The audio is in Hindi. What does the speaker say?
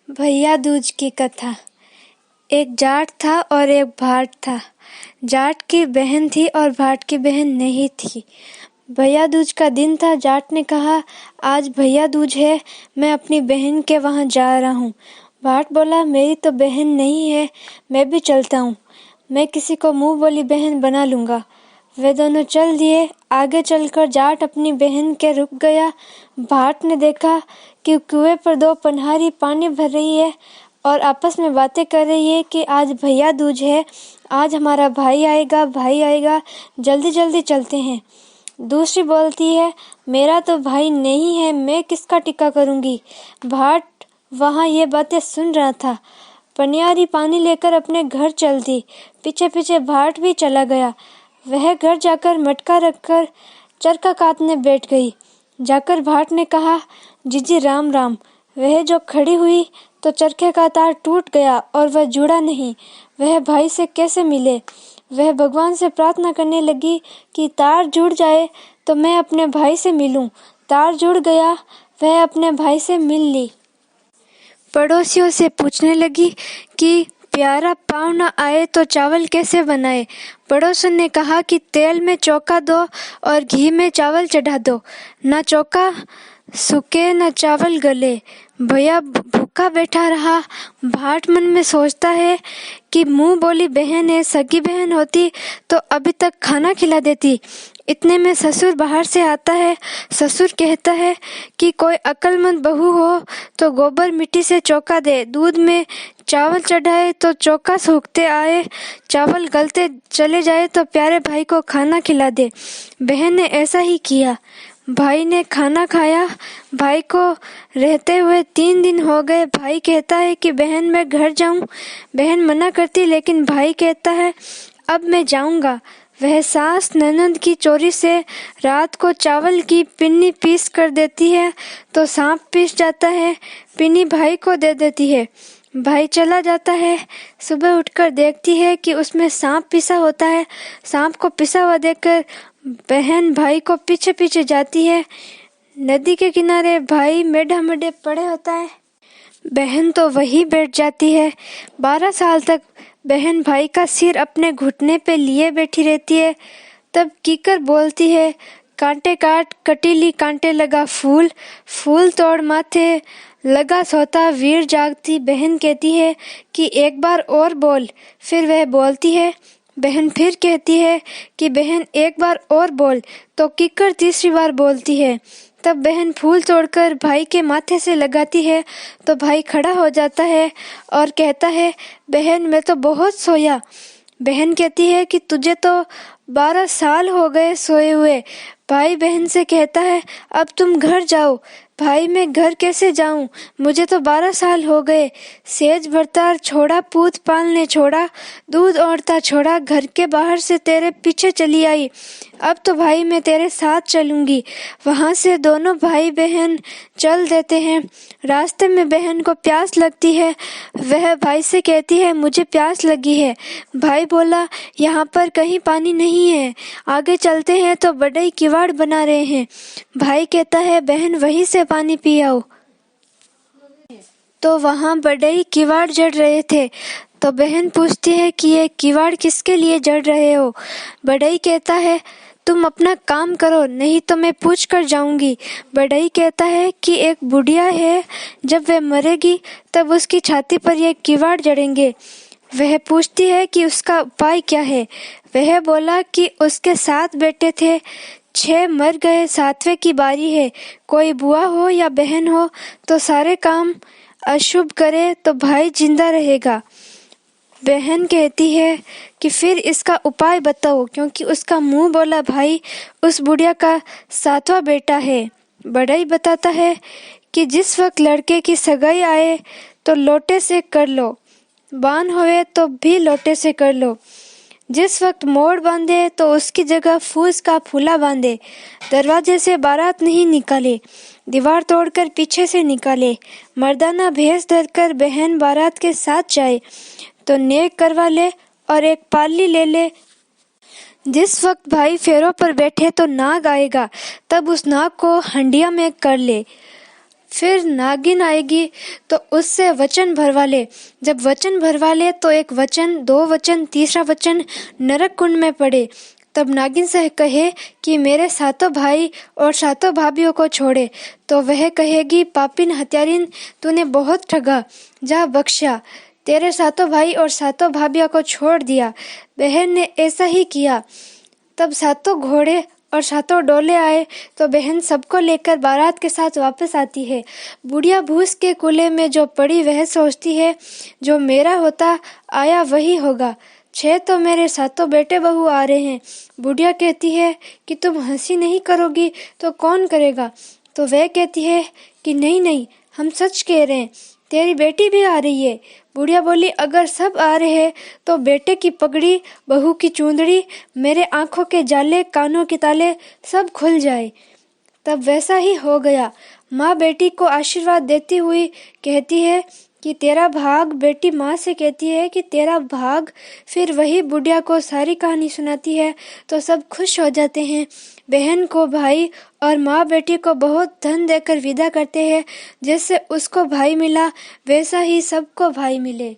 भैया दूज की कथा। एक जाट था और एक भाट था। जाट की बहन थी और भाट की बहन नहीं थी। भैया दूज का दिन था। जाट ने कहा, आज भैया दूज है, मैं अपनी बहन के वहाँ जा रहा हूँ। भाट बोला, मेरी तो बहन नहीं है, मैं भी चलता हूँ। मैं किसी को मुँह बोली बहन बना लूँगा। वे दोनों चल दिए। आगे चलकर जाट अपनी बहन के रुक गया। भाट ने देखा कि कुएं पर दो पनहारी पानी भर रही है और आपस में बातें कर रही है कि आज भैया दूज है, आज हमारा भाई आएगा, जल्दी जल्दी चलते हैं। दूसरी बोलती है, मेरा तो भाई नहीं है, मैं किसका टिक्का करूंगी। भाट वहाँ ये बातें सुन रहा था। पनियारी पानी लेकर अपने घर चल दी। पीछे पीछे भाट भी चला गया। वह घर जाकर मटका रखकर चरखा काटने बैठ गई। जाकर भाट ने कहा, जीजी राम राम। वह जो खड़ी हुई तो चरखे का तार टूट गया और वह जुड़ा नहीं। वह भाई से कैसे मिले। वह भगवान से प्रार्थना करने लगी कि तार जुड़ जाए तो मैं अपने भाई से मिलूं। तार जुड़ गया, वह अपने भाई से मिल ली। पड़ोसियों से पूछने लगी कि प्यारा पाँव न आए तो चावल कैसे बनाए। पड़ोसन ने कहा कि तेल में चौका दो और घी में चावल चढ़ा दो, न चौका सूखे न चावल गले। भैया भूखा बैठा रहा। भाट मन में सोचता है कि मुंह बोली बहन है, सगी बहन होती तो अभी तक खाना खिला देती। इतने में ससुर बाहर से आता है। ससुर कहता है कि कोई अक्लमंद बहू हो तो गोबर मिट्टी से चौका दे, दूध में चावल चढ़ाए तो चौका सूखते आए, चावल गलते चले जाए तो प्यारे भाई को खाना खिला दे। बहन ने ऐसा ही किया। भाई ने खाना खाया। भाई को रहते हुए 3 दिन हो गए। भाई कहता है कि बहन मैं घर जाऊं। बहन मना करती, लेकिन भाई कहता है अब मैं जाऊंगा। वह सास ननद की चोरी से रात को चावल की पिन्नी पीस कर देती है तो सांप पीस जाता है। पिन्नी भाई को दे देती है। भाई चला जाता है। सुबह उठकर देखती है कि उसमें सांप पिसा होता है। सांप को पिसा हुआ देखकर बहन भाई को पीछे पीछे जाती है। नदी के किनारे भाई मेढ़ा मेढ़े पड़े होता है। बहन तो वहीं बैठ जाती है। 12 साल तक बहन भाई का सिर अपने घुटने पे लिए बैठी रहती है। तब कीकर बोलती है, कांटे काट कटीली कांटे लगा फूल, फूल तोड़ माथे लगा सोता वीर जागती। बहन कहती है कि एक बार और बोल। फिर वह बोलती है। बहन फिर कहती है कि बहन एक बार और बोल। तो कीकर तीसरी बार बोलती है। तब बहन फूल तोड़कर भाई के माथे से लगाती है तो भाई खड़ा हो जाता है और कहता है, बहन मैं तो बहुत सोया। बहन कहती है कि तुझे तो 12 साल हो गए सोए हुए। भाई बहन से कहता है, अब तुम घर जाओ। भाई मैं घर कैसे जाऊं, मुझे तो 12 साल हो गए। सेज भरता छोड़ा, पूत पालने छोड़ा, दूध औरता छोड़ा, घर के बाहर से तेरे पीछे चली आई। अब तो भाई मैं तेरे साथ चलूंगी। वहां से दोनों भाई बहन चल देते हैं। रास्ते में बहन को प्यास लगती है। वह भाई से कहती है, मुझे प्यास लगी है। भाई बोला, यहाँ पर कहीं पानी नहीं है, आगे चलते हैं तो बड़ई किवाड़ बना रहे हैं। भाई कहता है, बहन वहीं से पानी पी आओ। तो वहाँ बड़ई किवाड़ जड़ रहे थे। तो बहन पूछती है कि ये किवाड़ किसके लिए जड़ रहे हो। बड़ई कहता है, तुम अपना काम करो, नहीं तो मैं पूछ कर जाऊंगी। बड़ई कहता है कि एक बुढ़िया है, जब वह मरेगी तब उसकी छाती पर ये किवाड़ जड़ेंगे। वह पूछती है कि उसका उपाय क्या है। वह बोला कि उसके 7 बेटे थे, 6 मर गए, 7वें की बारी है। कोई बुआ हो या बहन हो तो सारे काम अशुभ करे तो भाई जिंदा रहेगा। बहन कहती है कि फिर इसका उपाय बताओ, क्योंकि उसका मुंह बोला भाई उस बुढ़िया का 7वां बेटा है। बड़ई बताता है कि जिस वक्त लड़के की सगाई आए तो लोटे से कर लो, बान होए तो भी लोटे से कर लो। जिस वक्त मोड़ बांधे तो उसकी जगह फूस का फूला बांधे। दरवाजे से बारात नहीं निकाले, दीवार तोड़कर पीछे से निकाले। मर्दाना भेस धरकर बहन बारात के साथ जाए तो नेक करवा ले और एक पाली ले ले। जिस वक्त भाई फेरों पर बैठे तो नाग आएगा, तब उस नाग को हंडिया में कर ले। फिर नागिन आएगी तो उससे वचन भरवा ले। जब वचन भरवा ले तो एक वचन, दो वचन, तीसरा वचन नरक कुंड में पड़े। तब नागिन से कहे कि मेरे सातों भाई और सातों भाभीियों को छोड़े, तो वह कहेगी पापिन हत्यारिन, तूने बहुत ठगा, जा बख्शा, तेरे सातों भाई और सातों भाभीियों को छोड़ दिया। बहन ने ऐसा ही किया। तब सातों घोड़े और सातों डोले आए तो बहन सबको लेकर बारात के साथ वापस आती है। बुढ़िया भूस के कूले में जो पड़ी वह सोचती है जो मेरा होता आया वही होगा। 6 तो मेरे सातों बेटे बहू आ रहे हैं। बुढ़िया कहती है कि तुम हंसी नहीं करोगी तो कौन करेगा? तो वह कहती है कि नहीं नहीं, हम सच कह रहे हैं, तेरी बेटी भी आ रही है। बुढ़िया बोली अगर सब आ रहे हैं तो बेटे की पगड़ी, बहू की चूंदड़ी, मेरे आंखों के जाले, कानों के ताले सब खुल जाए। तब वैसा ही हो गया। माँ बेटी को आशीर्वाद देती हुई कहती है कि तेरा भाग, बेटी माँ से कहती है कि तेरा भाग। फिर वही बुढ़िया को सारी कहानी सुनाती है तो सब खुश हो जाते हैं। बहन को भाई और माँ बेटी को बहुत धन देकर विदा करते हैं। जैसे उसको भाई मिला वैसा ही सबको भाई मिले।